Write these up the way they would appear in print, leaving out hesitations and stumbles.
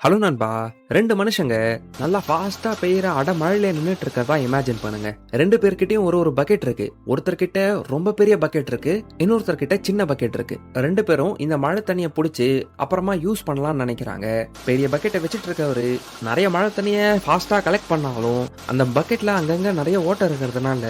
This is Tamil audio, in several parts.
ஹலோ நண்பா. 2 மனுஷங்க நல்லா ஃபாஸ்டா பெய்யற மழையில நின்னுட்டு இருக்கறதா இமேஜின் பண்ணுங்க. 2 பேர்கிட்டயும் ஒரு பக்கெட் இருக்கு. ஒருத்தர்கிட்ட ரொம்ப பெரிய பக்கெட் இருக்கு, இன்னொருத்தர்கிட்ட சின்ன பக்கெட் இருக்கு. 2 பேரும் இந்த மழை தண்ணிய புடிச்சு அப்புறமா யூஸ் பண்ணலாம்னு நினைக்கிறாங்க. பெரிய பக்கெட்டை வச்சிட்டு இருக்கவரு நிறைய மழை தண்ணிய ஃபாஸ்டா கலெக்ட் பண்ணாலும் அந்த பக்கெட்ல அங்கங்க நிறைய ஓட்டை இருக்கிறதுனால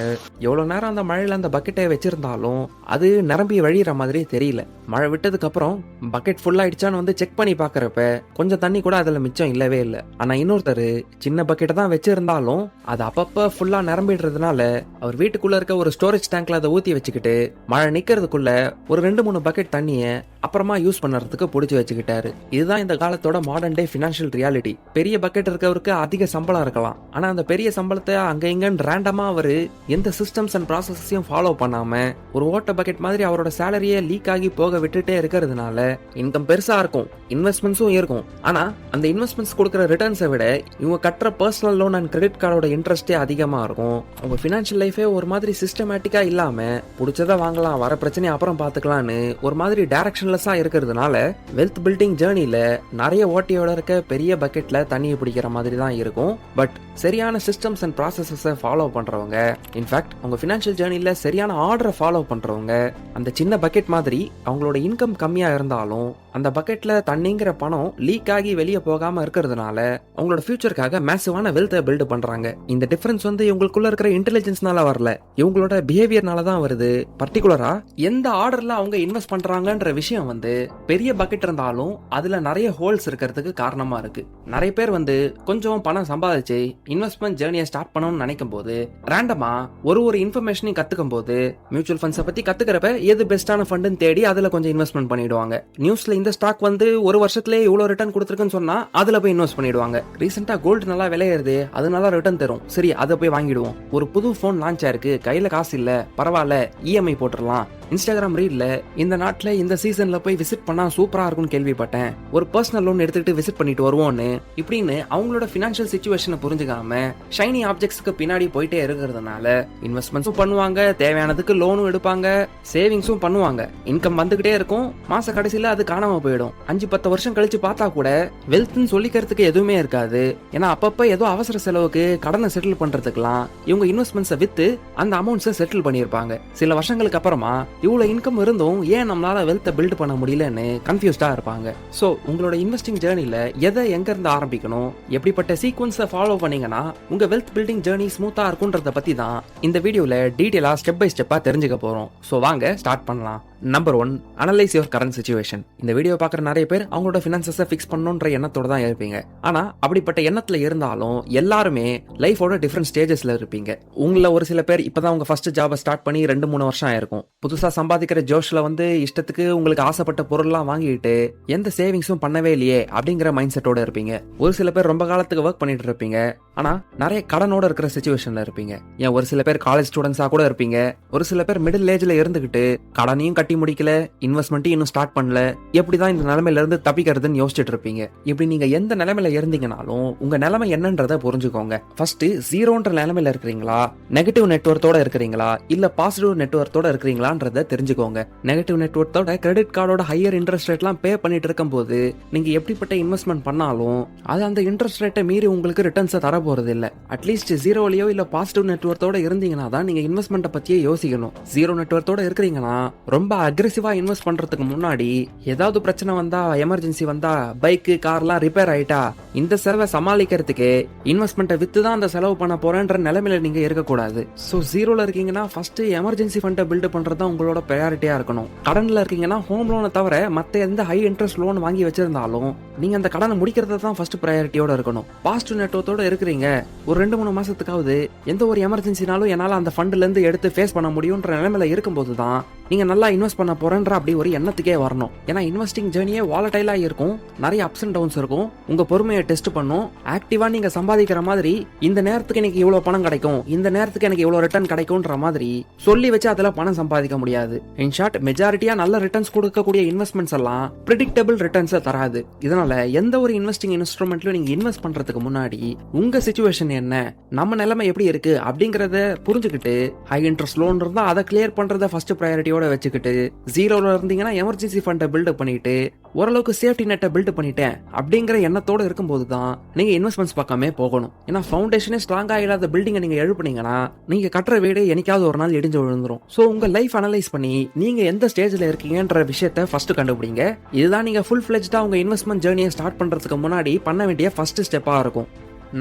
எவ்வளவு நேரம் அந்த மழையில அந்த பக்கெட்டை வச்சிருந்தாலும் அது நிரம்பி வழியிற மாதிரி தெரியல. மழை விட்டதுக்கு அப்புறம் பக்கெட் ஃபுல் ஆயிடுச்சான்னு வந்து செக் பண்ணி பாக்குறப்ப கொஞ்சம் தண்ணி கூட அதுல மிச்சம் இல்லவே இல்ல. ஆனா இன்னொருத்தரு சின்ன பக்கெட் தான் வச்சிருந்தாலும் அது அப்பப்ப ஃபுல்லா நிரம்பிடுறதுனால அவர் வீட்டுக்குள்ள இருக்க ஒரு ஸ்டோரேஜ் டேங்க்ல அதை ஊத்தி வச்சுக்கிட்டு மழை நிக்கிறதுக்குள்ள ஒரு 2-3 பக்கெட் தண்ணிய அப்புறமா யூஸ் பண்றதுக்கு புடிச்சு வச்சுக்கிட்டாரு. இதுதான் இந்த காலத்தோட மாடர்ன் டே பினான்சியல் ரியாலிட்டி. பெரிய பக்கெட் இருக்கவருக்கு அதிக சம்பளம் இருக்கலாம், ஆனா அந்த பெரிய சம்பளத்தை அங்க இங்கன்னு ரேண்டமா அவரு எந்த சிஸ்டம்ஸ் அண்ட் ப்ராசஸையும் ஃபாலோ பண்ணாம ஒரு ஓட்ட பக்கெட் மாதிரி அவரோட சேலரியை லீக் ஆகி போக விட்டுட்டே இருக்கிறதுனால இன்கம் பெருசா இருக்கும், இன்வெஸ்ட்மெண்ட்ஸும் இருக்கும். ஆனா அந்த இன்வெஸ்ட்மெண்ட்ஸ் கொடுக்குற ரிட்டர்ன்ஸை விட இவங்க கட்டுற பர்சனல் லோன் அண்ட் கிரெடிட் கார்டோட இன்ட்ரெஸ்டே அதிகமா இருக்கும். அவங்க பினான்சியல் லைஃபே ஒரு மாதிரி சிஸ்டமேட்டிக்கா இல்லாம பிடிச்சதை வாங்கலாம், வர பிரச்சனையை அப்புறம் பாத்துக்கலாம்னு ஒரு மாதிரி டைரக்ஷன்லெஸ்ஸா இருக்கிறதுனால வெல்த் பில்டிங் ஜேர்னில நிறைய ஓட்டியோட இருக்க பெரிய பக்கெட்ல தண்ணியை பிடிக்கிற மாதிரி தான் இருக்கும். பட் சரியான சிஸ்டம்ஸ் அண்ட் ப்ராசஸஸை ஃபாலோ பண்றவங்க, இன்ஃபேக்ட் அவங்க பினான்சியல் ஜேர்னில சரியான ஆர்டரை ஃபாலோ பண்றவங்க அந்த சின்ன பக்கெட் மாதிரி அவங்களோட இன்கம் கம்மியா இருந்தாலும் அந்த பக்கெட்ல தண்ணிங்கிற பணம் லீக் ஆகி வெளியே போகாம இருக்கிறதுனால அவங்களோட ஃபியூச்சருக்காக மேசிவான வெல்த்தை பில்ட் பண்றாங்க. இந்த டிஃபரன்ஸ் வந்து இவங்களுக்குள்ள இருக்கிற இன்டெலிஜென்ஸ்னால வரல, இவங்களோட பிஹேவியர்னால தான் வருது. பர்டிகுலரா எந்த ஆர்டர்ல அவங்க இன்வெஸ்ட் பண்றாங்கன்ற விஷயம் வந்து பெரிய பக்கெட் இருந்தாலும் அதுல நிறைய ஹோல்ஸ் இருக்கிறதுக்கு காரணமா இருக்கு. நிறைய பேர் வந்து கொஞ்சம் பணம் சம்பாதிச்சு இன்வெஸ்ட்மெண்ட் ஜேர்னியை ஸ்டார்ட் பண்ணணும்னு நினைக்கும் போது ரேண்டமா ஒரு இன்ஃபர்மேஷனையும் கத்துக்கும் போது மியூச்சுவல் ஃபண்ட்ஸை பத்தி கத்துக்கிறப்ப எது பெஸ்டான ஃபண்டுன்னு தேடி அதுல கொஞ்சம் இன்வெஸ்ட்மெண்ட் பண்ணிடுவாங்க. நியூஸ்ல இந்த ஸ்டாக் வந்து ஒரு வருஷத்துலயே இவ்வளவு ரிட்டர்ன் கொடுத்துருக்குன்னு சொன்னா அதுல போய் இன்வெஸ்ட் பண்ணிடுவாங்க. ரீசெண்டா கோல்டு நல்லா விளையாடுது, அது நல்லா ரிட்டர்ன் தரும், சரி அதை போய் வாங்கிடுவோம். ஒரு புது போன் லான்ச் ஆயிருக்கு, கையில காசு இல்ல, பரவாயில்ல இஎம்ஐ போட்டுடலாம். இன்ஸ்டாகிராம் ரீல்ல இந்த நாட்டுல இந்த சீசன்ல போய் விசிட் பண்ணா சூப்பரா இருக்கும்னு கேள்விப்பட்டேன், ஒரு பர்சனல் லோன் எடுத்துக்கிட்டு விசிட் பண்ணிட்டு வருவோம்னு இப்படின்னு அவங்களோட பினான்சியல் சிச்சுவேஷனை புரிஞ்சுக்காம ஷைனி ஆப்ஜெக்ட்ஸ்க்கு பின்னாடி போயிட்டே இருக்கிறதுனால இன்வெஸ்ட்மெண்ட்ஸும் பண்ணுவாங்க, தேவையானதுக்கு லோனும் எடுப்பாங்க, சேவிங்ஸும் பண்ணுவாங்க. இன்கம் வந்துகிட்டே இருக்கும், மாச கடைசியில அது காணாம போயிடும். 5-10 வருஷம் கழிச்சு பார்த்தா கூட வெல்த்னு சொல்லிக்கிறதுக்கு எதுவுமே இருக்காது. ஏன்னா அப்பப்ப ஏதோ அவசர செலவுக்கு கடனை செட்டில் பண்றதுக்குலாம் இவங்க இன்வெஸ்ட்மெண்ட்ஸை வித்து அந்த அமௌண்ட்ஸை செட்டில் பண்ணியிருப்பாங்க. சில வருஷங்களுக்கு அப்புறமா இவ்வளவு இன்கம் இருந்தும் ஏன் நம்மளால வெல்த்தை பில்ட் பண்ண முடியலன்னு கன்ஃபியூஸ்டா இருப்பாங்க. சோ உங்களோட இன்வெஸ்டிங் ஜேர்னில எதை எங்க இருந்து ஆரம்பிக்கணும், எப்படிப்பட்ட சீக்வன்ஸை ஃபாலோ பண்ணீங்கன்னா உங்க வெல்த் பில்டிங் ஜேர்னி ஸ்மூத்தா இருக்கும்ன்றத பத்தி தான் இந்த வீடியோல டீடைலா ஸ்டெப் பை ஸ்டெப்பா தெரிஞ்சுக்க போறோம். சோ வாங்க ஸ்டார்ட் பண்ணலாம். Number 1, analyse your current situation. இந்த வீடியோ பார்க்குற நிறைய பேர் அவங்களோட ஃபினான்சஸை ஃபிக்ஸ் பண்ணணுன்ற எண்ணத்தோட தான் இருப்பீங்க. ஆனா அப்படிப்பட்ட எண்ணத்துல இருந்தாலும் எல்லாருமே லைஃபோட டிஃப்ரெண்ட் ஸ்டேஜஸ்ல இருப்பீங்க. உங்கள ஒரு சில பேர் இப்பதான் உங்க ஃபர்ஸ்ட் ஜாபை ஸ்டார்ட் பண்ணி 2-3 வருஷம் ஆயிருக்கும். புதுசா சம்பாதிக்கிற ஜோஷ்ல வந்து இஷ்டத்துக்கு உங்களுக்கு ஆசைப்பட்ட பொருள்லாம் வாங்கிட்டு எந்த சேவிங்ஸும் பண்ணவே இல்லையே அப்படிங்கிற மைண்ட் செட்டோட இருப்பீங்க. ஒரு சில பேர் ரொம்ப காலத்துக்கு ஒர்க் பண்ணிட்டு இருப்பீங்க, ஆனா நிறைய கடனோட இருக்கிற சிச்சுவேஷன்ல இருப்பீங்க. ஏன் ஒரு சில பேர் காலேஜ் ஸ்டூடெண்ட்ஸா கூட இருப்பீங்க. ஒரு சில பேர் மிடில் ஏஜ்ல இருந்துகிட்டு கடனையும் கட்டி முடிக்கல, இன்வெஸ்ட்மெண்ட்டையும் இன்னும் ஸ்டார்ட் பண்ணல, எப்படிதான் இந்த நிலைமையில இருந்து தப்பிக்கிறதுன்னு யோசிச்சுட்டு இருப்பீங்க. இப்படி நீங்க எந்த நிலைமையில இருந்தீங்கனாலும் உங்க நிலைமை என்னன்றதை புரிஞ்சுக்கோங்க. ஃபர்ஸ்ட் ஜீரோன்ற நிலைமையில இருக்கிறீங்களா, நெகட்டிவ் நெட்வொர்த்தோட இருக்கிறீங்களா, இல்ல பாசிட்டிவ் நெட்வொர்த்தோட இருக்கிறீங்களான்றத தெரிஞ்சுக்கோங்க. நெகட்டிவ் நெட்வொர்த்தோட கிரெடிட் கார்டோட ஹையர் இன்ட்ரெஸ்ட் ரேட்லாம் பே பண்ணிட்டு இருக்கும் போது நீங்க எப்படிப்பட்ட இன்வெஸ்ட்மெண்ட் பண்ணாலும் அது அந்த இன்ட்ரெஸ்ட் ரேட்டை மீறி உங்களுக்கு ரிட்டர்ன்ஸை தர போறது இல்ல. அட்லீஸ்ட் ஜீரோலயோ இல்ல பாசிட்டிவ் நெட்வொர்த்தோட இருந்தீங்கன்னா தான் நீங்க இன்வெஸ்ட்மெண்ட்டை பத்தியே யோசிக்கணும். ஜீரோ நெட்வொர்த்தோட இருக்கிறீங்கன்னா ரொம்ப அக்ரெசிவா இன்வெஸ்ட் பண்றதுக்கு முன்னாடி ஏதாவது பிரச்சனை வந்தா, எமர்ஜென்சி வந்தா, பைக் கார்லாம் ரிப்பேர் ஆயிட்டா இந்த செலவை சமாளிக்கிறதுக்கு இன்வெஸ்ட்மெண்ட்டை வித்து தான் அந்த செலவு பண்ண போறேன்ற நிலைமையில நீங்க இருக்கக்கூடாது. சோ ஜீரோல இருக்கீங்கன்னா ஃபர்ஸ்ட் எமர்ஜென்சி ஃபண்டை பில்ட் பண்றது உங்களோட ப்ரையாரிட்டியா இருக்கணும். கடன்ல இருக்கீங்கன்னா ஹோம் லோனை தவிர மத்த எந்த ஹை இன்ட்ரெஸ்ட் லோன் வாங்கி வச்சிருந்தாலும் நீங்க அந்த கடனை முடிக்கிறது தான் ஃபர்ஸ்ட் ப்ரையாரிட்டியோட இருக்கணும். பாசிட்டிவ் நெட்வொர்த்தோட இருக்கிறீங்க, ஒரு 2-3 மாசத்துக்காவது எந்த ஒரு எமர்ஜென்சினாலும் என்னால அந்த ஃபண்ட்ல இருந்து எடுத்து ஃபேஸ் பண்ண முடியும்ன்ற நிலைமையில இருக்கும்போது தான் நீங்க நல்லா இன்வெஸ்ட் பண்ண போறேன்ற அப்படி ஒரு எண்ணத்துக்கே வரணும். ஏன்னா இன்வெஸ்டிங் ஜேர்னியே வாலடைலா இருக்கும், நிறைய அப்ஸ் அண்ட் டவுன்ஸ் இருக்கும். உங்க பொறுமையை டெஸ்ட் பண்ணும். ஆக்டிவா நீங்க சம்பாதிக்கிற மாதிரி இந்த நேரத்துக்கு எனக்கு இவ்வளவு பணம் கிடைக்கும், இந்த நேரத்துக்கு எனக்கு இவ்வளவு ரிட்டர்ன் கிடைக்கும்ன்ற மாதிரி சொல்லி வச்சு அதுல பணம் சம்பாதிக்க முடியாது. இன் ஷார்ட் மெஜாரிட்டியா நல்ல ரிட்டர்ன்ஸ் கொடுக்கக்கூடிய இன்வெஸ்ட்மெண்ட்ஸ் எல்லாம் பிரெடிக்டபிள் ரிட்டர்ன்ஸ் தராது. இதனால எந்த ஒரு இன்வெஸ்டிங் இன்ஸ்ட்ருமெண்ட்லயும் நீங்க இன்வெஸ்ட் பண்றதுக்கு முன்னாடி உங்க சிச்சுவேஷன் என்ன, நம்ம நிலைமை எப்படி இருக்கு அப்படிங்கறத புரிஞ்சுக்கிட்டு ஹை இன்ட்ரெஸ்ட் லோன் இருந்தா அதை கிளியர் பண்றத ஃபர்ஸ்ட் ப்ரையாரிட்டி மெச்சூரிட்டியோட வச்சுக்கிட்டு ஜீரோல இருந்தீங்கன்னா எமர்ஜென்சி ஃபண்டை பில்டப் பண்ணிட்டு ஓரளவுக்கு சேஃப்டி நெட்டை பில்ட் பண்ணிட்டேன் அப்படிங்கிற எண்ணத்தோட இருக்கும்போது தான் நீங்க இன்வெஸ்ட்மெண்ட்ஸ் பக்கமே போகணும். ஏன்னா ஃபவுண்டேஷனே ஸ்ட்ராங்கா இல்லாத பில்டிங்கை நீங்க எழுப்புனீங்கன்னா நீங்க கட்டுற வீடு என்னைக்காவது ஒரு நாள் இடிஞ்சு விழுந்துரும். ஸோ உங்க லைஃப் அனலைஸ் பண்ணி நீங்க எந்த ஸ்டேஜ்ல இருக்கீங்கன்ற விஷயத்த ஃபர்ஸ்ட் கண்டுபிடிங்க. இதுதான் நீங்க ஃபுல் ஃபிளெஜ்டா உங்க இன்வெஸ்ட்மெண்ட் ஜேர்னியை ஸ்டார்ட் பண்றதுக்கு முன்னாடி பண்ண வேண்டிய ஃபர்ஸ்ட் ஸ்டெப்பா இருக்கும்.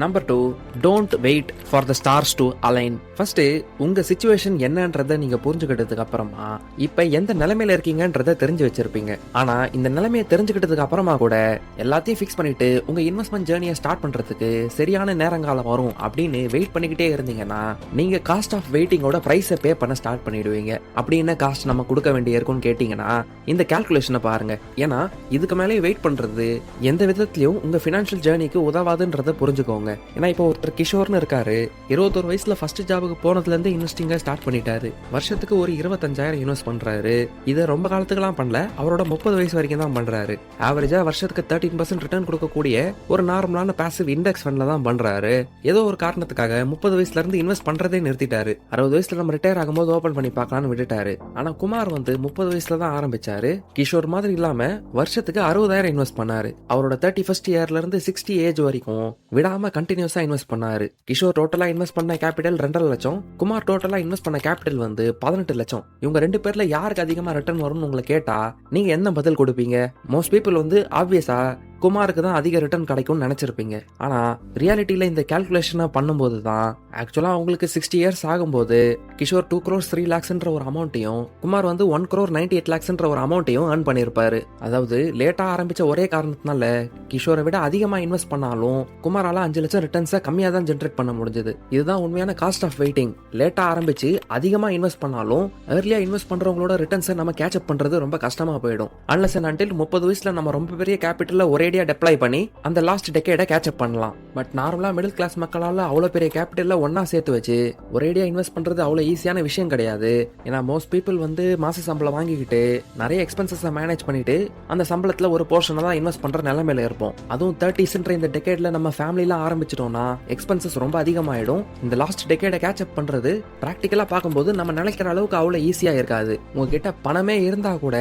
Number 2, don't wait for the stars to align. First உங்க சிச்சுவேஷன் என்னன்றதை நீங்க புரிஞ்சுக்கிட்டதுக்கு அப்புறமா இப்ப எந்த நிலைமையில இருக்கீங்கன்றதை தெரிஞ்சு வச்சிருப்பீங்க. ஆனா இந்த நிலைமையை தெரிஞ்சுக்கிட்டதுக்கு அப்புறமா கூட எல்லாத்தையும் ஃபிக்ஸ் பண்ணிட்டு உங்க இன்வெஸ்ட்மெண்ட் ஜேர்னியை ஸ்டார்ட் பண்றதுக்கு சரியான நேரங்காலம் வரும் அப்படின்னு வெயிட் பண்ணிக்கிட்டே இருந்தீங்கன்னா நீங்க காஸ்ட் ஆஃப் வெயிட்டிங்கோட பிரைஸை பே பண்ண ஸ்டார்ட் பண்ணிடுவீங்க. அப்படி என்ன காஸ்ட் நம்ம கொடுக்க வேண்டிய இருக்கும்னு கேட்டீங்கன்னா இந்த கால்குலேஷனை பாருங்க. ஏன்னா இதுக்கு மேலே வெயிட் பண்றது எந்த விதத்திலையும் உங்க பினான்சியல் ஜேர்னிக்கு உதவாதுன்றதை புரிஞ்சுக்கோங்க. ஏன்னா இப்போ ஒருத்தர் கிஷோர்னு இருக்காரு, 21 வயசுல ஃபர்ஸ்ட் ஜாபுக்கு போனதுல இருந்து இன்வெஸ்டிங்கா ஸ்டார்ட் பண்ணிட்டாரு. வருஷத்துக்கு ஒரு 25,000 இன்வெஸ்ட் பண்றாரு. இதை ரொம்ப காலத்துக்குலாம் பண்ணல, அவரோட 30 வயசு வரைக்கும் தான் பண்றாரு. ஆவரேஜா வருஷத்துக்கு 13% ரிட்டர்ன் கொடுக்கக்கூடிய ஒரு நார்மலான பாசிவ் இண்டெக்ஸ் ஃபண்ட்ல தான் பண்றாரு. ஏதோ ஒரு காரணத்துக்காக 30 வயசுல இருந்து இன்வெஸ்ட் பண்றதே நிறுத்திட்டாரு. 60 வயசுல நம்ம ரிட்டையர் ஆகும்போது ஓபன் பண்ணி பார்க்கலாம்னு விட்டுட்டாரு. ஆனா குமார் வந்து 30 வயசுல தான் ஆரம்பிச்சாரு. கிஷோர் மாதிரி இல்லாம வருஷத்துக்கு 60,000 இன்வெஸ்ட் பண்ணாரு. அவரோட 31st இயர்ல இருந்து 60 ஏஜ் வரைக்கும் விடாம கண்டினியூஸா இன்வெஸ்ட் பண்ணாரு. கிஷோர் டோட்டலா இன்வெஸ்ட் பண்ண கேபிட்டல் 2.5 லட்சம், குமார் டோட்டலா இன்வெஸ்ட் பண்ண கேபிட்டல் வந்து 18 லட்சம். இவங்க 2 பேர்ல யாருக்கு அதிகமா ரிட்டர்ன் வரும்னு உங்களை கேட்டா நீங்க என்ன பதில் கொடுப்பீங்க? மோஸ்ட் பீப்புள் வந்து ஆப்வியஸா குமாருக்கு தான் அதிக ரிட்டர்ன் கிடைக்கும்னு நினைச்சிருப்பீங்க. ஆனா ரியாலிட்டியில இந்த கால்குலேஷனை பண்ணும்போது தான் ஆக்சுவலா உங்களுக்கு 60 இயர்ஸ் ஆகும்போது கிஷோர் 2 crores 3 lakhsன்ற ஒரு அமௌண்ட்டையும் குமார் வந்து 1 crore 98 lakhsன்ற ஒரு அமௌண்ட்டையும் earn பண்ணிருப்பாரு. அதாவது லேட்டா ஆரம்பிச்ச ஒரே காரணத்தினால கிஷோரை விட அதிகமா இன்வெஸ்ட் பண்ணாலும் குமாரால 5 லட்சம் ரிட்டர்ன்ஸை கம்மியா தான் ஜென்ரேட் பண்ண முடிஞ்சது. இதுதான் உண்மையான காஸ்ட் ஆஃப் வெயிட்டிங். லேட்டா ஆரம்பிச்சு அதிகமா இன்வெஸ்ட் பண்ணாலும் ஏர்லியா இன்வெஸ்ட் பண்றவங்களோட ரிட்டர்ன்ஸை நம்ம கேட்ச் அப் பண்றது ரொம்ப கஷ்டமா போயிடும். அன்லெஸ் அண்ட் அன்டில் 30 வயசுல நம்ம ரொம்ப பெரிய கேபிட்டல்ல ஒரே டெப்ளாய் பண்ணி அந்த லாஸ்ட் டெக்கேட கேட்ச் அப் பண்ணலாம். பட் நார்மலா மிடில் கிளாஸ் மக்களால அவ்வளவு பெரிய கேபிட்டல்ல ஒன்னா சேர்த்து வச்சு ஒரேடியா இன்வெஸ்ட் பண்றது அவ்வளவு ஈஸியான விஷயம் கிடையாது. ஏன்னா மோஸ்ட் பீப்புள் வந்து மாச சம்பளம் வாங்கிக்கிட்டு நிறைய எக்ஸ்பென்சஸ் மேனேஜ் பண்ணிட்டு அந்த சம்பளத்துல ஒரு போர்ஷனை தான் இன்வெஸ்ட் பண்ற நிலைமையில இருப்போம். அதுவும் 30sன்ற இந்த டெக்கேட்ல நம்ம ஃபேமிலில ஆரம்பிச்சிட்டோம்னா எக்ஸ்பென்சஸ் ரொம்ப அதிகமாயிடும். இந்த லாஸ்ட் டெக்கேட கேட்ச் அப் பண்றது பிராக்டிகலா பார்க்கும்போது நம்ம நினைக்கிற அளவுக்கு அவ்வளவு ஈஸியா இருக்காது. உங்ககிட்ட பணமே இருந்தா கூட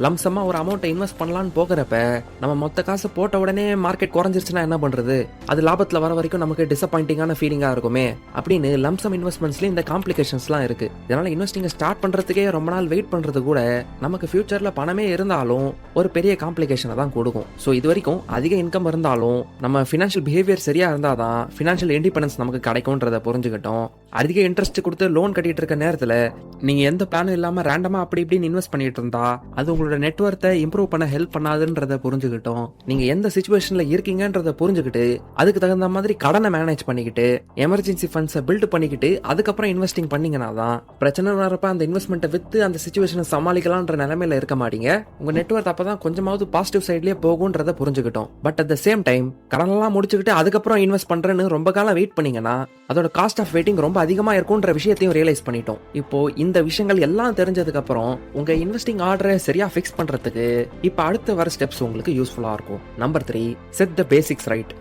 லம்சமா ஒரு அமௌண்ட் இன்வெஸ்ட் பண்ணலாம்னு போகிறப்ப நம்ம மொத்த காசு போட்ட உடனே மார்க்கெட் குறைஞ்சிருச்சுன்னா என்ன பண்றது? அது லாபத்துல வர வரைக்கும் நமக்கு டிசப்பாயிண்டிங்கான ஃபீலிங்கா இருக்குமே அப்படின்னு லம்சம் இன்வெஸ்ட்மெண்ட்ஸ்ல இந்த காம்ப்ளிகேஷன்ஸ்லாம் இருக்கு. இதனால இன்வெஸ்டிங் ஸ்டார்ட் பண்றதுக்கே ரொம்ப நாள் வெயிட் பண்றது கூட நமக்கு ஃபியூச்சர்ல பணமே இருந்தாலும் ஒரு பெரிய காம்ப்ளிகேஷனை தான் கொடுக்கும். ஸோ இது வரைக்கும் அதிக இன்கம் இருந்தாலும் நம்ம ஃபினான்ஷியல் பிஹேவியர் சரியா இருந்தாதான் ஃபினான்ஷியல் இண்டிபெண்டன்ஸ் நமக்கு கிடைக்கும்ன்றதை புரிஞ்சுக்கிட்டோம். அதிக இன்ட்ரெஸ்ட் கொடுத்து லோன் கட்டிட்டு இருக்க நேரத்துல நீங்க எந்த பிளானும் இல்லாம ரேண்டமா அப்படி இப்படின்னு இன்வெஸ்ட் பண்ணிட்டு இருந்தா அது உங்களோட நெட்வொர்த்தை இம்ப்ரூவ் பண்ண ஹெல்ப் பண்ணாதுன்றத புரிஞ்சுக்கிட்டோம். நீங்க எந்த சிச்சுவேஷன்ல இருக்கீங்கன்றத புரிஞ்சுக்கிட்டு அதுக்கு தகுந்த மாதிரி கடனை மேனேஜ் பண்ணிக்கிட்டு எமர்ஜென்சி ஃபண்ட்ஸை பில்ட் பண்ணிக்கிட்டு அதுக்கப்புறம் இன்வெஸ்டிங் பண்ணீங்கன்னா தான் பிரச்சனை வரப்ப அந்த இன்வெஸ்ட்மெண்ட்டை வித்து அந்த சிச்சுவேஷனை சமாளிக்கலாம்ன்ற நிலைமையில இருக்க மாட்டீங்க. உங்க நெட்வொர்க் அப்பதான் கொஞ்சமாவது பாசிட்டிவ் சைட்லயே போகும்ன்றத புரிஞ்சுக்கிட்டோம். But at the same time கடனெல்லாம் முடிச்சுக்கிட்டு அதுக்கப்புறம் இன்வெஸ்ட் பண்றேன்னு ரொம்ப காலம் வெயிட் பண்ணீங்கன்னா அதோட காஸ்ட் ஆஃப் வெயிட்டிங் ரொம்ப அதிகமா இருக்கும்ன்ற விஷயத்தையும் ரியலைஸ் பண்ணிட்டோம். இப்போ இந்த விஷயங்கள் எல்லாம் தெரிஞ்சதுக்கு அப்புறம் உங்க இன்வெஸ்டிங் ஆர்டரை சரியா ஃபிக்ஸ் பண்றதுக்கு இப்ப அடுத்த வர ஸ்டெப்ஸ் உங்களுக்கு யூஸ்ஃபுல்லா இருக்கும். நம்பர் 3, செட் த பேசிக்ஸ் ரைட்.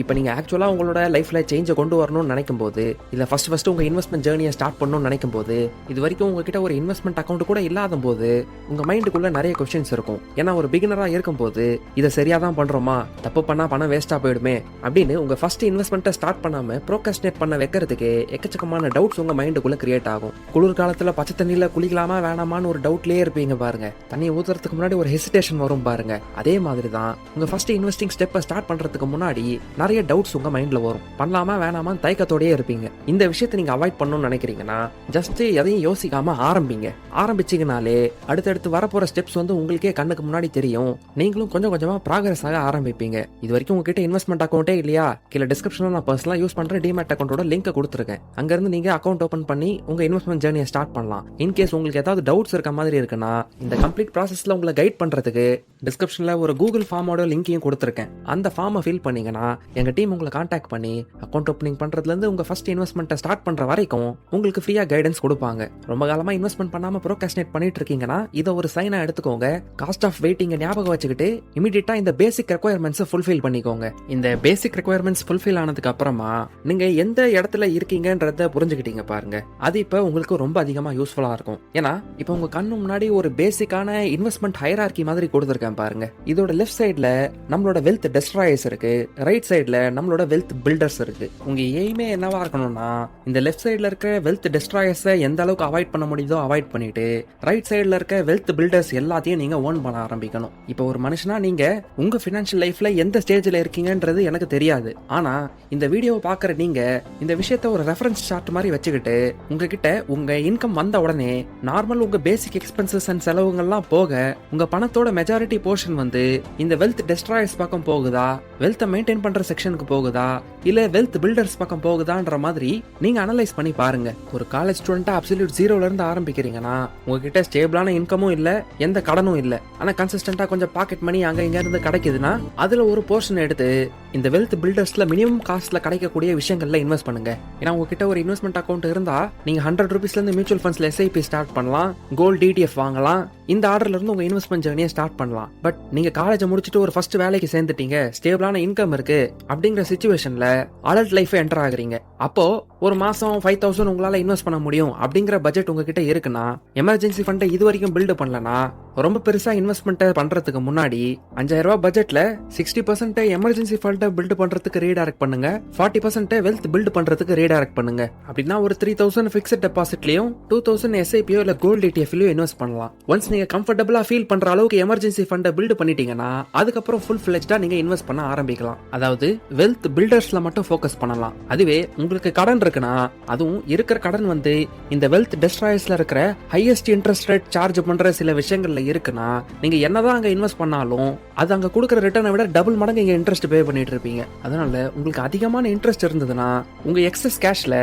இப்போ நீங்க ஆக்சுவலா உங்களோட லைஃப்ல சேஞ்சை கொண்டு வரணும்னு நினைக்கும் போது இல்ல ஃபர்ஸ்ட் உங்க இன்வெஸ்ட்மெண்ட் ஜேர்னியை ஸ்டார்ட் பண்ணணும்னு நினைக்கும் போது இது வரைக்கும் உங்ககிட்ட ஒரு இன்வெஸ்ட்மெண்ட் அக்கௌண்ட் கூட இல்லாத போது உங்க மைண்டுக்குள்ள நிறைய கொஸ்டின்ஸ் இருக்கும். ஏன்னா ஒரு பிகினரா இருக்கும் போது இதை சரியா தான் பண்றோமா, தப்பு பண்ணா பணம் வேஸ்டா போயிடுமே அப்படின்னு உங்க ஃபர்ஸ்ட் இன்வெஸ்ட்மெண்ட்டை ஸ்டார்ட் பண்ணாம ப்ரோக்ராஸ்டினேட் பண்ண வைக்கிறதுக்கு எக்கச்சக்கமான டவுட்ஸ் உங்க மைண்டுக்குள்ள கிரியேட் ஆகும். குளிர் காலத்துல பச்சை தண்ணியில குளிக்கலாமா வேணாமான்னு ஒரு டவுட்லயே இருப்பீங்க பாருங்க. தண்ணி ஊத்துறதுக்கு முன்னாடி ஒரு ஹெசிடேஷன் வரும் பாருங்க. அதே மாதிரி தான் உங்க ஃபர்ஸ்ட் இன்வெஸ்டிங் ஸ்டெப்பை ஸ்டார்ட் பண்றதுக்கு முன்னாடி நிறைய டவுட்ஸ் உங்க மைண்ட்ல வரும். பண்ணலாமா வேணாமான்னு தயக்கத்தோடயே இருப்பீங்க. இந்த விஷயத்தை நீங்க அவாய்ட் பண்ணணும்னு நினைக்கிறீங்கன்னா ஜஸ்ட் எதையும் யோசிக்காம ஆரம்பிங்க. ஆரம்பிச்சீங்கனாலே அடுத்தடுத்து வரப்போற ஸ்டெப்ஸ் வந்து உங்களுக்கே கண்ணுக்கு முன்னாடி தெரியும். நீங்களும் கொஞ்சம் கொஞ்சமா ப்ராக்ரஸ் ஆக ஆரம்பிப்பீங்க. இது வரைக்கும் உங்ககிட்ட இன்வெஸ்ட்மெண்ட் அக்கௌண்டே இல்லையா? கீழே டிஸ்கிரிப்ஷன்ல நான் பர்சனலா யூஸ் பண்ற டிமேட் அக்கௌண்டோட லிங்க் கொடுத்துருக்கேன். அங்க இருந்து நீங்க அக்கௌண்ட் ஓபன் பண்ணி உங்க இன்வெஸ்ட்மெண்ட் ஜர்னியை ஸ்டார்ட் பண்ணலாம். இன்கேஸ் உங்களுக்கு ஏதாவது டவுட்ஸ் இருக்க மாதிரி இருக்குன்னா இந்த கம்ப்ளீட் ப்ராசஸ்ல உங்களை கைட் பண்றதுக்கு டிஸ்கிரிப்ஷன்ல ஒரு கூகுள் ஃபார்மோட லிங்க் லிங்கையும் கொடுத்துருக்கேன். அந்த ஃபார்மை ஃபில் பண்ணீங்கன்னா எங்க டீம் உங்களை கான்டாக்ட் பண்ணி அக்கௌண்ட் ஓப்பனிங் பண்றதுல இருந்து உங்க ஃபர்ஸ்ட் இன்வெஸ்ட்மெண்ட்டை ஸ்டார்ட் பண்ற வரைக்கும் உங்களுக்கு ஃப்ரீயா கைடன்ஸ் கொடுப்பாங்க. ரொம்ப காலமா இன்வெஸ்ட்மெண்ட் பண்ணாம ப்ரோகாஸ்டினேட் பண்ணிட்டு இருக்கீங்கன்னா இதை ஒரு சைனா எடுத்துக்கோங்க. காஸ்ட் ஆஃப் வெயிட்டிங் ஞாபகம் வச்சுக்கிட்டு இமிடியேட்டா இந்த பேசிக் ரெக்வயர்மெண்ட்ஸ் ஃபுல்ஃபில் பண்ணிக்கோங்க. இந்த பேசிக் ரெக்வயர்மெண்ட்ஸ் ஃபுல்ஃபில் ஆனதுக்கு அப்புறமா நீங்க எந்த இடத்துல இருக்கீங்கன்றத புரிஞ்சுக்கிட்டீங்க பாருங்க. அது இப்ப உங்களுக்கு ரொம்ப அதிகமா யூஸ்ஃபுல்லா இருக்கும். ஏன்னா இப்ப உங்க கண்ணு முன்னாடி ஒரு பேசிக்கான இன்வெஸ்ட்மெண்ட் ஹைரார்கி மாதிரி கொடுத்துருக்கேன் பாருங்க. இதோட லெஃப்ட் சைடுல நம்மளோட வெல்த் டெஸ்ட்ராயர்ஸ் இருக்கு, ரைட் சைடுல நம்மளோட வெல்த் பில்டர்ஸ் இருக்கு. உங்க எய்மே என்னவா இருக்கணும்னா இந்த லெஃப்ட் சைடுல இருக்க வெல்த் டெஸ்ட்ராயர்ஸை எந்த அளவுக்கு அவாய்ட் பண்ண முடியுதோ அவாய்ட் பண்ணிட்டு ரைட் சைடுல இருக்க வெல்த் பில்டர்ஸ் எல்லாத்தையும் நீங்க ஓன் பண்ண ஆரம்பிக்கணும். இப்போ ஒரு மனுஷனா நீங்க உங்க ஃபினான்ஷியல் லைஃப்ல எந்த ஸ்டேஜ்ல இருக்கீங்கன்றது எனக்கு தெரியாது. ஆனா இந்த வீடியோவை பாக்குற நீங்க இந்த விஷயத்த ஒரு ரெஃபரன்ஸ் சார்ட் மாதிரி வச்சுக்கிட்டு உங்ககிட்ட உங்க இன்கம் வந்த உடனே நார்மல் உங்க பேசிக் எக்ஸ்பென்சஸ் அண்ட் செலவுகள்லாம் போக உங்க பணத்தோட மெஜாரிட்டி போர்ஷன் வந்து இந்த வெல்த் டெஸ்ட்ராயர்ஸ் பக்கம் போகுதா, வெல்த்தை மெயின்டைன் பண்ற செக்ஷனுக்கு போகுதா, இல்ல வெல்த் பில்டர்ஸ் பக்கம் போகுதான்ற மாதிரி நீங்க அனலைஸ் பண்ணி பாருங்க. ஒரு காலேஜ் ஸ்டூடெண்டா அப்சல்யூட் ஜீரோல இருந்து ஆரம்பிக்கிறீங்கன்னா உங்ககிட்ட ஸ்டேபிளான இன்கமும் இல்ல, எந்த கடனும் இல்ல, ஆனா கன்சிஸ்டன்டா கொஞ்சம் பாக்கெட் மணி அங்க இங்க இருந்து கிடைக்குதுன்னா அதுல ஒரு போர்ஷன் எடுத்து இந்த வெல்த் பில்டர்ஸ்ல மினிமம் காஸ்ட்ல கிடைக்கக்கூடிய விஷயங்கள்ல இன்வெஸ்ட் பண்ணுங்க. ஏன்னா உங்ககிட்ட ஒரு இன்வெஸ்ட்மெண்ட் அக்கௌண்ட் இருந்தா நீங்க 100 ரூபீஸ்ல இருந்து மியூச்சுவல் ஃபண்ட்ஸ்ல எஸ்ஐபி ஸ்டார்ட் பண்ணலாம், கோல்ட் டிடிஎஃப் வாங்கலாம், இந்த ஆர்டர்ல இருந்து உங்க இன்வெஸ்ட்மெண்ட் ஜர்னியை ஸ்டார்ட் பண்ணலாம். பட் நீங்க காலேஜ் முடிச்சுட்டு ஒரு ஃபர்ஸ்ட் வேலைக்கு சேர்ந்துட்டீங்க, ஸ்டேபிளான இன்கம் இருக்கு அப்படிங்கிற சிச்சுவேஷன்ல அடல்ட் லைஃப் என்டர் ஆகுறீங்க. அப்போ ஒரு மாசம் 5000 உங்களால இன்வெஸ்ட் பண்ண முடியும் அப்படிங்கிற பட்ஜெட் உங்ககிட்ட இருக்குன்னா எமர்ஜென்சி ஃபண்டை இது வரைக்கும் பில்டு பண்ணலனா ரொம்ப பெருசா இன்வெஸ்ட்மெண்ட் பண்றதுக்கு முன்னாடி 5000 ரூபாய் பட்ஜெட்ல 60% எமர்ஜென்சி ஃபண்டை பில்டு பண்றதுக்கு ரீடைரக்ட் பண்ணுங்க, 40% வெல்த் பில்டு பண்றதுக்கு ரீடைரக்ட் பண்ணுங்க. அப்படின்னா ஒரு 3000 பிக்ஸ்ட் டெபாசிட்லயும் 2000 எஸ்ஐபியோ இல்ல கோல்ட் டிடிஎஃப்லயோ இன்வெஸ்ட் பண்ணலாம். ஒன்ஸ் நீங்க கம்ஃபர்டபுளா ஃபீல் பண்ற அளவுக்கு எமர்ஜென்சி ஃபண்டை பில்டு பண்ணிட்டீங்கன்னா அதுக்கப்புறம் ஃபுல் ஃபிளெஜ்டா நீங்க இன்வெஸ்ட் பண்ண ஆரம்பிக்கலாம். அதாவது வெல்த் பில்டர்ஸ்ல மட்டும் ஃபோக்கஸ் பண்ணலாம். அதுவே உங்களுக்கு கடன் இருக்குன்னா அதுவும் இருக்கிற கடன் வந்து இந்த வெல்த் டெஸ்ட்ராயர்ஸ்ல இருக்கிற ஹையஸ்ட் இன்ட்ரெஸ்ட் ரேட் சார்ஜ் பண்ற சில விஷயங்கள்ல இருக்குன்னா நீங்க என்னதான் அங்க இன்வெஸ்ட் பண்ணாலும் அது அங்க கொடுக்குற ரிட்டர்னை விட டபுள் மடங்கு இங்க இன்ட்ரெஸ்ட் பே பண்ணிட்டு இருப்பீங்க. அதனால உங்களுக்கு அதிகமான இன்ட்ரெஸ்ட் இருந்ததுன்னா உங்க எக்ஸஸ் கேஷ்ல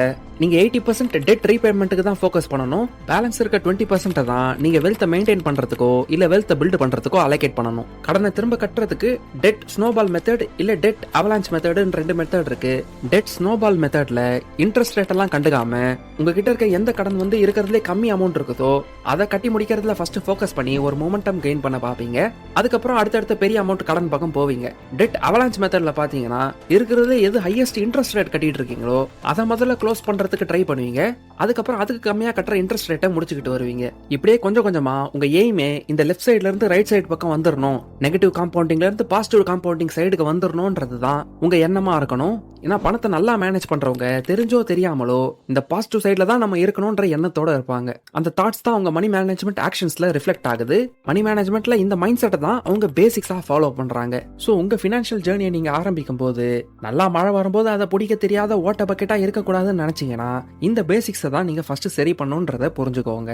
நீங்க 80% டெட் ரீபேமெண்ட்டுக்கு தான் ஃபோக்கஸ் பண்ணணும். பேலன்ஸ் இருக்க 20% தான் நீங்க வெல்த்தை மெயின்டைன் பண்றதுக்கோ இல்ல வெல்த்தை பில்ட் பண்றதுக்கோ அலோகேட் பண்ணணும். கடனை திரும்ப கட்டுறதுக்கு டெட் ஸ்னோபால் மெத்தட் இல்ல டெட் அவலான்ச் மெத்தட்னு 2 மெத்தட் இருக்கு. டெட் ஸ்னோபால் மெத்தட்ல இன்ட்ரெஸ்ட் ரேட் எல்லாம் கண்டுக்காம உங்ககிட்ட இருக்க எந்த கடன் வந்து இருக்கிறதுலே கம்மி அமௌண்ட் இருக்குதோ அதை கட்டி முடிக்கிறதுல ஃபர்ஸ்ட் ஃபோக்கஸ் பண்ணி ஒரு மொமெண்டம் கெயின் பண்ண பாப்பீங்க. அதுக்கப்புறம் அடுத்தடுத்த பெரிய அமௌண்ட் கடன் பக்கம் போவீங்க. டெட் அவலான்ச் மெத்தட்ல பாத்தீங்கன்னா இருக்கிறதுல எது ஹையஸ்ட் இன்ட்ரெஸ்ட் ரேட் கட்டிட்டு இருக்கீங்களோ அதை முதல்ல க்ளோஸ் பண்றதுக்கு ட்ரை பண்ணுவீங்க. அதுக்கப்புறம் அதுக்கு கம்மியா கட்டுற இன்ட்ரெஸ்ட் ரேட்டை முடிச்சுக்கிட்டு வருவீங்க. இப்படியே கொஞ்சம் கொஞ்சமா உங்க எய்மே இந்த லெஃப்ட் சைட்ல இருந்து ரைட் சைடு பக்கம் வந்துடணும், நெகட்டிவ் காம்பவுண்டிங்ல இருந்து பாசிட்டிவ் காம்பவுண்டிங் சைடுக்கு வந்துடணும்ன்றது தான் உங்க எண்ணமா இருக்கணும். ஏன்னா பணத்தை நல்லா மேனேஜ் பண்றவங்க தெரிஞ்சோ தெரியாமலோ இந்த பாசிட்டிவ் சைட்ல தான் நம்ம இருக்கணும்ன்ற எண்ணத்தோட இருப்பாங்க. அந்த தாட்ஸ் தான் அவங்க மணி மேனேஜ்மெண்ட் ஆக்ஷன்ஸ்ல ரிஃப்ளெக்ட் ஆகுது. மணி மேனேஜ்மெண்ட்ல இந்த மைண்ட் செட்டை தான் அவங்க பேசிக்ஸா ஃபாலோ பண்றாங்க. சோ உங்க ஃபினான்ஷியல் ஜேர்னியை நீங்க ஆரம்பிக்கும் போது நல்லா மழை வரும்போது அதை பிடிக்க தெரியாத ஓட்ட பக்கெட்டா இருக்கக்கூடாதுன்னு நினைச்சீங்கன்னா இந்த பேசிக்ஸை தான் நீங்க ஃபர்ஸ்ட் சரி பண்ணணும்ன்றத புரிஞ்சுக்கோங்க.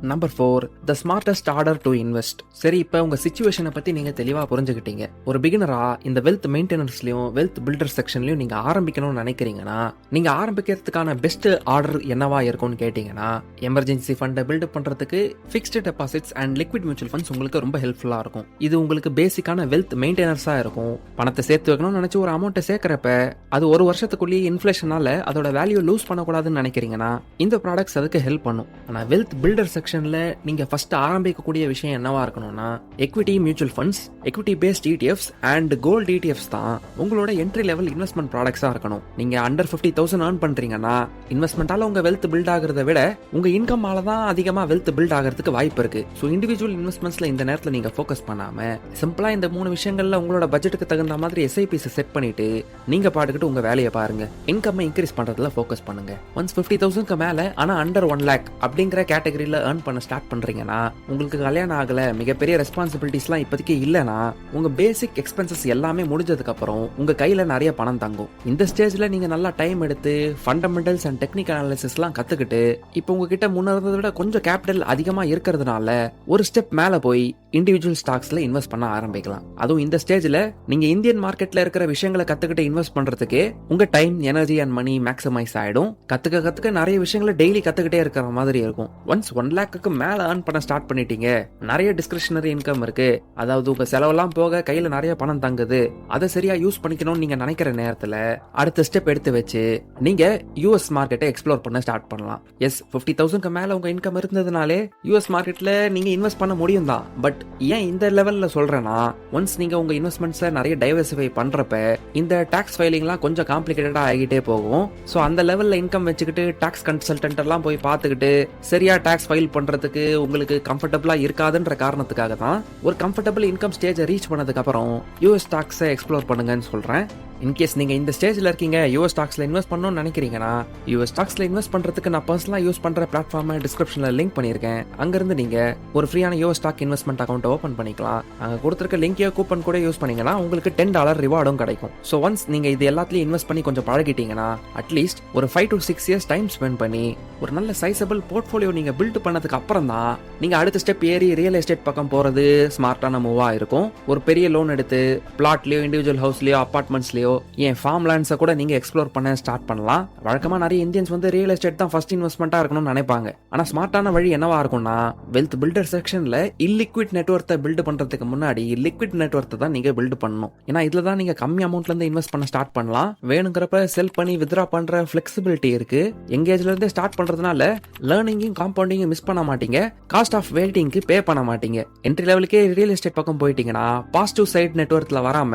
Number 4, the smartest order to invest. சரி, இப்போ உங்க சிச்சுவேஷனை பத்தி நீங்க தெளிவா புரிஞ்சுக்கிட்டீங்க. ஒரு பிகினரா இந்த வெல்த் மெயின்டெனன்ஸ்லயும் வெல்த் பில்டர் செக்ஷன்லயும் நீங்க ஆரம்பிக்கணும்னு நினைக்கிறீங்கன்னா நீங்க ஆரம்பிக்கிறதுக்கான பெஸ்ட் ஆர்டர் என்னவா இருக்கும்னு கேட்டீங்கன்னா எமர்ஜென்சி ஃபண்டை பில்ட் பண்றதுக்கு fixed deposits and liquid mutual funds உங்களுக்கு ரொம்ப ஹெல்ப்ஃபுல்லா இருக்கும். இது உங்களுக்கு பேசிக்கான வெல்த் மெயின்டெனன்ஸா இருக்கும். பணத்தை சேர்த்து வைக்கணும்னு நினைச்சு ஒரு அமௌண்ட்டை சேர்க்கிறப்ப அது ஒரு வருஷத்துக்குள்ளேயே இன்ஃபிளேஷனால அதோட வேல்யூ லூஸ் பண்ணக்கூடாதுன்னு நினைக்கிறீங்கன்னா இந்த ப்ராடக்ட்ஸ் அதுக்கு ஹெல்ப் பண்ணும். ஆனா வெல்த் பில்டர் செக்ஷன்ல நீங்க ஃபர்ஸ்ட் ஆரம்பிக்கக்கூடிய விஷயம் என்னவா இருக்கணும்னா equity mutual funds, equity based ETFs and gold ETFs தான் உங்களோட என்ட்ரி லெவல் இன்வெஸ்ட்மெண்ட் ப்ராடக்ட்ஸா இருக்கணும். நீங்க அண்டர் 50,000 earn பண்றீங்கன்னா இன்வெஸ்ட்மெண்டால உங்க வெல்த் பில்ட் ஆகிறத விட உங்க இன்கமால தான் அதிகமா வெல்த் பில்ட் ஆகிறதுக்கு வாய்ப்பு இருக்கு. ஸோ இண்டிவிஜுவல் இன்வெஸ்ட்மெண்ட்ஸ்ல இந்த நேரத்தில் நீங்க ஃபோக்கஸ் பண்ணாம சிம்பிளா இந்த 3 விஷயங்கள்ல உங்களோட பட்ஜெட்டுக்கு தகுந்த மாதிரி எஸ்ஐபிஸ் செட் பண்ணிட்டு நீங்க பாட்டுக்கிட்டு உங்க வேலையை பாருங்க. இன்கம் இன்க்ரீஸ் பண்றதுல ஃபோக்கஸ் பண்ணுங்க. ஒன்ஸ் 50,000க்கு மேல ஆனா அண்டர் 1 lakh அப்படிங்கிற கேட்டகரியில earn பண்ண ஸ்டார்ட் பண்றீங்கன்னா உங்களுக்கு கல்யாணம் ஆகல, மிகப்பெரிய ரெஸ்பான்சிபிலிட்டிஸ்லாம் இப்போதைக்கு இல்லைன்னா உங்க பேசிக் எக்ஸ்பென்சஸ் எல்லாமே முடிஞ்சதுக்கு அப்புறம் உங்க கையில நிறைய பணம் தங்கும். இந்த ஸ்டேஜ்ல நீங்க நல்லா டைம் எடுத்து ஃபண்டமெண்டல்ஸ் அண்ட் டெக்னிக்கல் அனாலிசிஸ்லாம் கத்துக்கிட்டு இப்போ உங்ககிட்ட முன்ன இருந்ததை விட கொஞ்சம் கேபிட்டல் அதிகமா இருக்கிறதுனால ஒரு ஸ்டெப் மேல போய் இண்டிவிஜுவல் ஸ்டாக்ஸ்ல இன்வெஸ்ட் பண்ண ஆரம்பிக்கலாம். அதுவும் இந்த ஸ்டேஜ்ல நீங்க இந்தியன் மார்க்கெட்ல இருக்கிற விஷயங்களை கத்துக்கிட்டு இன்வெஸ்ட் பண்றதுக்கு உங்க time, energy and money maximise ஆயிடும். கத்துக்க நிறைய விஷயங்களை டெய்லி கத்துக்கிட்டே இருக்கிற மாதிரி இருக்கும். ஒன்ஸ் 1 lakh லேக்குக்கு மேல earn பண்ண ஸ்டார்ட் பண்ணிட்டீங்க, நிறைய டிஸ்கிரிஷனரி இன்கம் இருக்கு, அதாவது உங்க செலவெல்லாம் போக கையில நிறைய பணம் தங்குது, அதை சரியா யூஸ் பண்ணிக்கணும்னு நீங்க நினைக்கிற நேரத்துல அடுத்த ஸ்டெப் எடுத்து வச்சு நீங்க யூஎஸ் மார்க்கெட்டை எக்ஸ்ப்ளோர் பண்ண ஸ்டார்ட் பண்ணலாம். எஸ், 50,000க்கு மேல உங்க இன்கம் இருந்ததுனாலே யூஎஸ் மார்க்கெட்ல நீங்க இன்வெஸ்ட் பண்ண முடியும் தான். பட் ஏன் இந்த லெவல்ல சொல்றேன்னா, ஒன்ஸ் நீங்க உங்க இன்வெஸ்ட்மெண்ட்ஸ்ல நிறைய டைவர்சிஃபை பண்றப்ப இந்த டாக்ஸ் ஃபைலிங்லாம் கொஞ்சம் காம்ப்ளிகேட்டடா ஆகிட்டே போகும். ஸோ அந்த லெவல்ல இன்கம் வச்சுக்கிட்டு டாக்ஸ் கன்சல்டன்ட் எல்லாம் போய் பார்த்துக்கிட்டு சரியா டாக்ஸ் ஃபைல் பண்றதுக்கு உங்களுக்கு கம்ஃபர்டபுளா இருக்காதுன்ற காரணத்துக்காக தான் ஒரு கம்ஃபர்டபுள் இன்கம் ஸ்டேஜை ரீச் பண்ணதுக்கு அப்புறம் யூஎஸ் டாக்ஸை எக்ஸ்ப்ளோர் பண்ணுங்கன்னு சொல்றேன். இன்கேஸ் நீங்க இந்த ஸ்டேஜ்ல இருக்கீங்க, யூஎஸ் ஸ்டாக்ஸ்ல இன்வெஸ்ட் பண்ணணும்னு நினைக்கிறீங்கன்னா, யூஎஸ் ஸ்டாக்ஸ்ல இன்வெஸ்ட் பண்றதுக்கு நான் பர்சனலா யூஸ் பண்ற பிளாட்ஃபார்மை டிஸ்கிரிப்ஷன்ல லிங்க் பண்ணிருக்கேன். அங்கிருந்து நீங்க ஒரு ஃப்ரீயான US stock investment account open பண்ணிக்கலாம். அங்க கொடுத்திருக்க லிங்கையோ கூப்பன் கூட யூஸ் பண்ணீங்கன்னா உங்களுக்கு $10 ரிவார்டும் கிடைக்கும். ஸோ ஒன்ஸ் நீங்க இது எல்லாத்தையும் இன்வெஸ்ட் பண்ணி கொஞ்சம் பழகிட்டீங்கன்னா, அட்லீஸ்ட் ஒரு 5 to 6 இயர்ஸ் டைம் ஸ்பெண்ட் பண்ணி ஒரு நல்ல சைசபிள் போர்ட்ஃபோலியோ நீங்க பில்ட் பண்ணதுக்கு அப்புறம் தான் நீங்க அடுத்த ஸ்டெப் ஏறி ரியல் எஸ்டேட் பக்கம் போறது ஸ்மார்ட்டான மூவா இருக்கும். ஒரு பெரிய லோன் எடுத்து பிளாட்லயோ, இண்டிவிஜுவல் ஹவுஸ்லயோ, அபார்ட்மெண்ட்ஸ்லயோ, ஏன் ஃபார்ம் லேண்ட்ஸை கூட நீங்க எக்ஸ்ப்ளோர் பண்ண ஸ்டார்ட் பண்ணலாம். வழக்கமா நிறைய இந்தியன்ஸ் வந்து ரியல் எஸ்டேட் தான் ஃபர்ஸ்ட் இன்வெஸ்ட்மெண்டா இருக்கணும்னு நினைப்பாங்க. ஆனா ஸ்மார்ட்டான வழி என்னவா இருக்கும்னா, வெல்த் பில்டர் செக்ஷன்ல இல்லிக்விட் நெட்வொர்த்தை பில்ட் பண்றதுக்கு முன்னாடி லிக்விட் நெட்வொர்த்தை தான் நீங்க பில்ட் பண்ணணும். ஏன்னா இதுல தான் நீங்க கம்மி அமௌண்ட்ல இருந்து இன்வெஸ்ட் பண்ண ஸ்டார்ட் பண்ணலாம். வேணுங்கிறப்ப செல் பண்ணி வித்ரா பண்ற ஃபிளெக்சிபிலிட்டி இருக்கு. எங்கேஜ்ல இருந்து ஸ்டார்ட் பண்றதுனால லேர்னிங்கும் காம்பவுண்டிங்கும் மிஸ் பண்ண மாட்டீங்க. காஸ்ட் ஆஃப் வெயிட்டிங்க்கு பே பண்ண மாட்டீங்க. என்ட்ரி லெவலுக்கே ரியல் எஸ்டேட் பக்கம் போயிட்டீங்கன்னா பாசிட்டிவ் சைட் நெட்வொர்க்ல வராம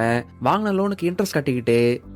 வாங்கின லோனுக்கு இன்ட்ரெஸ்ட் கட்டிக்கிட்டு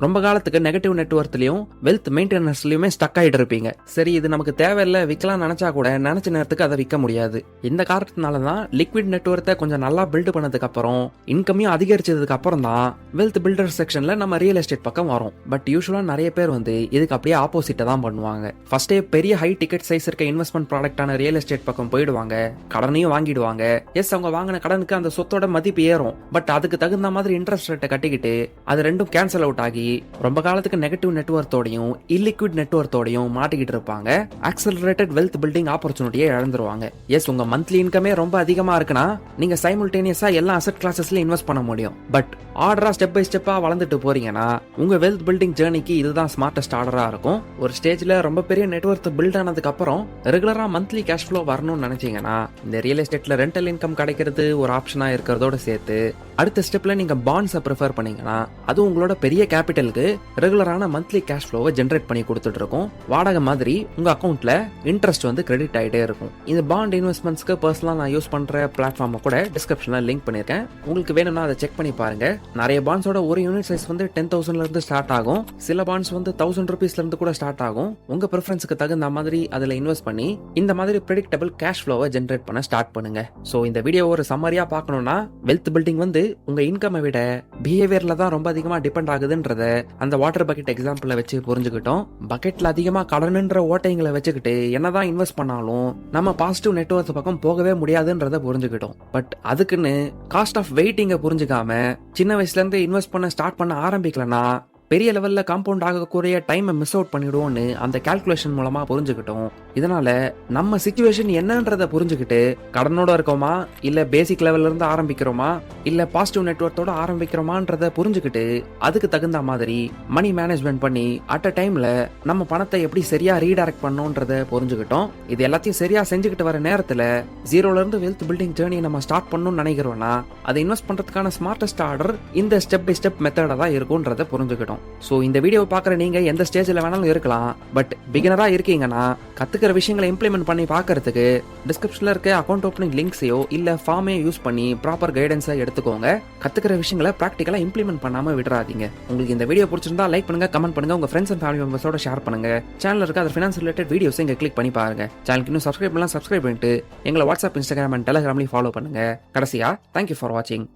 ரொம்ப காலத்துக்கு நெகட்டிவ் நெட்வொர்க்லயும் வெல்த் மெயின்டெனன்ஸ்லயுமே ஸ்டக் ஆயிட்டு இருப்பீங்க. சரி, இது நமக்கு தேவையில்லை, விற்கலாம் நினைச்சா கூட நினைச்ச நேரத்துக்கு அதை விற்க முடியாது. இந்த காரணத்தினால தான் லிக்விட் நெட்வொர்க்கை கொஞ்சம் நல்லா பில்ட் பண்ணதுக்கு அப்புறம் இன்கமையும் அதிகரிச்சதுக்கு அப்புறம் தான் வெல்த் பில்டர் செக்ஷன்ல நம்ம ரியல் எஸ்டேட் பக்கம் வரும். பட் யூஸ்வலா நிறைய பேர் வந்து இதுக்கு அப்படியே ஆப்போசிட்டா தான் பண்ணுவாங்க. ஃபர்ஸ்டே பெரிய ஹை டிக்கெட் சைஸ் இருக்க இன்வெஸ்ட்மெண்ட் ப்ராடக்டான ரியல் எஸ்டேட் பக்கம் போயிடுவாங்க, கடனையும் வாங்கிடுவாங்க. எஸ், அவங்க வாங்கின கடனுக்கு அந்த சொத்தோட மதிப்பு ஏறும். பட் அதுக்கு தகுந்த மாதிரி இன்ட்ரெஸ்ட் ரேட்டை கட்டிக்கிட்டு அது ரெண்டும் கேன்சல் அவுட் ஆகி ரொம்ப காலத்துக்கு நெகட்டிவ் நெட்வொர்த்தோடையும் இல்லிக்விட் நெட்வொர்த்தோடையும் மாட்டிக்கிட்டு இருப்பாங்க. ஆக்சலரேட்டட் வெல்த் பில்டிங் ஆப்பர்ச்சுனிட்டியை இழந்துருவாங்க. எஸ், உங்க மந்த்லி இன்கமே ரொம்ப அதிகமா இருக்குன்னா நீங்க சைமல்டேனியஸா எல்லா அசெட் கிளாஸஸ்லயும் இன்வெஸ்ட் பண்ண முடியும். பட் ஆர்டரா ஸ்டெப் பை ஸ்டெப்பா வளர்ந்துட்டு போறீங்கன்னா உங்க வெல்த் பில்டிங் ஜேர்னிக்கு இதுதான் ஸ்மார்ட்டஸ்ட் ஆர்டரா இருக்கும். ஒரு ஸ்டேஜ்ல ரொம்ப பெரிய நெட்வொர்த் பில்ட் ஆனதுக்கு அப்புறம் ரெகுலரா மந்த்லி கேஷ் ஃப்ளோ வரணும்னு நினைச்சீங்கன்னா இந்த ரியல் எஸ்டேட்ல ரெண்டல் இன்கம் கிடைக்கிறது ஒரு ஆப்ஷனா இருக்கிறதோட சேர்த்து அடுத்த ஸ்டெப்ல நீங்க பாண்ட்ஸை ப்ரிஃபர் பண்ணீங்கன்னா அது உங்களோட பெரிய கேபிட்டலுக்கு ரெகுலரான மந்த்லி கேஷ் ஃப்ளோவை ஜென்ரேட் பண்ணி கொடுத்துட்டு இருக்கும். வாடகை மாதிரி உங்க அக்கௌண்ட்ல இன்ட்ரெஸ்ட் வந்து கிரெடிட் ஆகிட்டே இருக்கும். இந்த பாண்ட் இன்வெஸ்ட்மெண்ட்ஸ்க்கு பர்சனலா நான் யூஸ் பண்ற பிளாட்ஃபார்மை கூட டிஸ்கிரிப்ஷன்ல லிங்க் பண்ணிருக்கேன். உங்களுக்கு வேணும்னா அதை செக் பண்ணி பாருங்க. நிறைய பாண்ட்ஸோட ஒரு யூனிட் சைஸ் வந்து 10,000ல இருந்து ஸ்டார்ட் ஆகும். சில பாண்ட்ஸ் வந்து 1000 ரூபீஸ்ல இருந்து கூட ஸ்டார்ட் ஆகும். உங்க ப்ரிஃபரன்ஸ்க்கு தகுந்த மாதிரி அதுல இன்வெஸ்ட் பண்ணி இந்த மாதிரி ப்ரெடிக்டபிள் கேஷ் ஃப்ளோவை ஜென்ரேட் பண்ண ஸ்டார்ட் பண்ணுங்க. சோ இந்த வீடியோ ஒரு சம்மரியா பார்க்கணும்னா, வெல்த் பில்டிங் வந்து உங்க இன்கம் விட பிஹேவியர்ல தான் ரொம்ப அதிகமா டிபெண்ட் ஆகுதுன்றத அந்த வாட்டர் பக்கெட் எக்ஸாம்பிள வச்சு புரிஞ்சுக்கிட்டோம். பக்கெட்ல அதிகமா கடனுன்ற ஓட்டைங்களை வச்சுக்கிட்டு என்னதான் இன்வெஸ்ட் பண்ணாலும் நம்ம பாசிட்டிவ் நெட்வொர்க் பக்கம் போகவே முடியாதுன்றத புரிஞ்சுக்கிட்டோம். பட் அதுக்குன்னு காஸ்ட் ஆஃப் வெயிட்டிங்க புரிஞ்சுக்காம சின்ன வயசுல இருந்து இன்வெஸ்ட் பண்ண ஸ்டார்ட் பண்ண ஆரம்பிக்கலனா பெரிய லெவல்ல காம்பவுண்ட் ஆகக்கூடிய டைமை மிஸ் அவுட் பண்ணிடுவோம்னு அந்த கால்குலேஷன் மூலமா புரிஞ்சுக்கிட்டோம். இதனால நம்ம சிச்சுவேஷன் என்னன்றத புரிஞ்சுக்கிட்டு கடனோட இருக்கோமா, இல்ல பேசிக் லெவல்ல இருந்து ஆரம்பிக்கிறோமா, இல்ல பாசிட்டிவ் நெட்வொர்க்கோட ஆரம்பிக்கிறோமான்றத புரிஞ்சுக்கிட்டு அதுக்கு தகுந்த மாதிரி மணி மேனேஜ்மெண்ட் பண்ணி அட் அ டைம்ல நம்ம பணத்தை எப்படி சரியா ரீடைரக்ட் பண்ணணும்ன்றத புரிஞ்சுக்கிட்டோம். இது எல்லாத்தையும் சரியா செஞ்சுக்கிட்டு வர நேரத்துல ஜீரோல இருந்து வெல்த் பில்டிங் ஜேர்னி நம்ம ஸ்டார்ட் பண்ணணும்னு நினைக்கிறோம்னா அதை இன்வெஸ்ட் பண்றதுக்கான ஸ்மார்ட்டஸ்ட் ஆர்டர் இந்த ஸ்டெப் பை ஸ்டெப் மெத்தடா தான் இருக்கும்ன்றத புரிஞ்சுக்கிட்டோம். சோ இந்த வீடியோவை பார்க்குற நீங்க எந்த ஸ்டேஜ்ல வேணாலும் இருக்கலாம். பட் பிகினரா இருக்கீங்கன்னா கத்துக்கிற விஷயங்களை இம்ப்ளிமெண்ட் பண்ணி பார்க்கறதுக்கு டிஸ்கிரிப்ஷன்ல இருக்க அக்கௌண்ட் ஓப்பனிங் லிங்க்ஸையோ இல்ல ஃபார்மையோ யூஸ் பண்ணி ப்ராப்பர் கைடன்ஸை எடுத்துக்கோங்க. கத்துக்கிற விஷயங்களை ப்ராக்டிகலா இம்ப்ளிமெண்ட் பண்ணாம விட்டுறாதீங்க. உங்களுக்கு இந்த வீடியோ பிடிச்சிருந்தா லைக் பண்ணுங்க, கமெண்ட் பண்ணுங்க, உங்க ஃப்ரெண்ட்ஸ் அண்ட் ஃபேமிலி மெம்பர்ஸோட ஷேர் பண்ணுங்க. சேனல்ல இருக்க அதர் ஃபினான்ஸ் ரிலேட்டட் வீடியோஸ் இங்க கிளிக் பண்ணி பாருங்க. சேனலுக்கு இன்னும் சப்ஸ்கிரைப் பண்ணிட்டு எங்களை வாட்ஸ்அப், இன்ஸ்டாகிராம் அண்ட் டெலிகிராம்லயும் ஃபாலோ பண்ணுங்க. கடைசியா தேங்க்யூ ஃபார் வாட்சிங்.